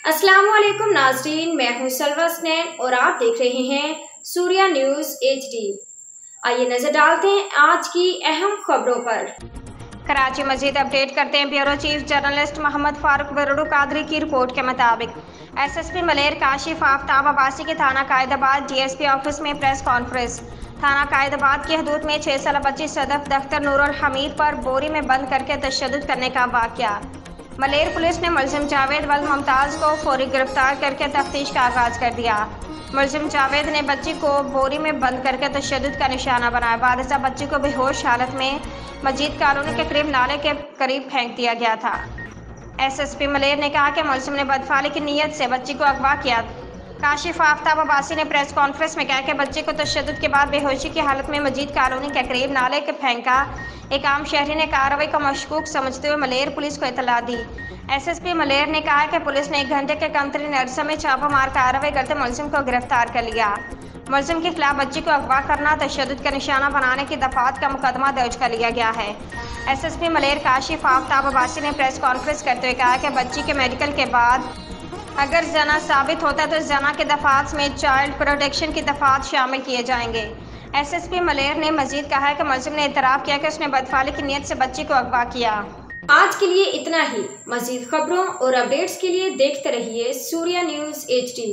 अस्सलाम वालेकुम नाज़रीन, मैं हूं सलवा स्नैन और आप देख रहे हैं सूर्या न्यूज़ HD। आइए नजर डालते हैं आज की अहम खबरों पर। कराची मजीद अपडेट करते हैं। Bureau chief journalist Mohammad Farooq Bardu Qadri की रिपोर्ट के मुताबिक SSP मलेर काशिफ आफ्ताब अब्बासी के थाना कायदाबाद DSP ऑफिस में प्रेस कॉन्फ्रेंस। थाना कायदाबाद की हदूद में 6 साल बच्ची सदफ दख्तर नूरुल हमीद पर बोरी में बंद करके तशद्दुद करने का वाक़या। मलेर पुलिस ने मुलजिम जावेद वल मुमताज़ को फौरी गिरफ्तार करके तफ्तीश का आगाज़ कर दिया। मुलजिम जावेद ने बच्ची को बोरी में बंद करके तशद्दुद का निशाना बनाया। वारिसा बच्ची को बेहोश हालत में मजीद कॉलोनी के करीब नाले के करीब फेंक दिया गया था। SSP मलेर ने कहा कि मुलजिम ने बदफाली की नीयत से बच्ची को अगवा किया। काशिफ आफ्ताब अब्बासी ने प्रेस कॉन्फ्रेंस में कहा कि बच्चे को तशद्दुद के बाद बेहोशी की हालत में मजीद कॉलोनी के करीब नाले के फेंका। एक आम शहरी ने कार्रवाई को मशकूक समझते हुए मलेर पुलिस को इतला दी। SSP मलेर ने कहा कि पुलिस ने 1 घंटे के कमतरीन अरसे में छापामार कार्रवाई करते मुलजिम को गिरफ्तार कर लिया। मुलजिम के खिलाफ बच्ची को अगवा करना, तशद्दुद का निशाना बनाने की दफात का मुकदमा दर्ज कर लिया गया है। SSP मलेर काशिफ आफ्ताब अब्बासी ने प्रेस कॉन्फ्रेंस करते हुए कहा कि बच्ची के मेडिकल के बाद अगर जना साबित होता है तो जना के दफात में चाइल्ड प्रोटेक्शन की दफात शामिल किए जाएंगे। SSP मलेर ने मजीद कहा है कि मुलजिम ने इतराफ़ किया कि उसने बदफाली की नीयत से बच्ची को अगवा किया। आज के लिए इतना ही। मजीद खबरों और अपडेट्स के लिए देखते रहिए सूर्या न्यूज़ HD।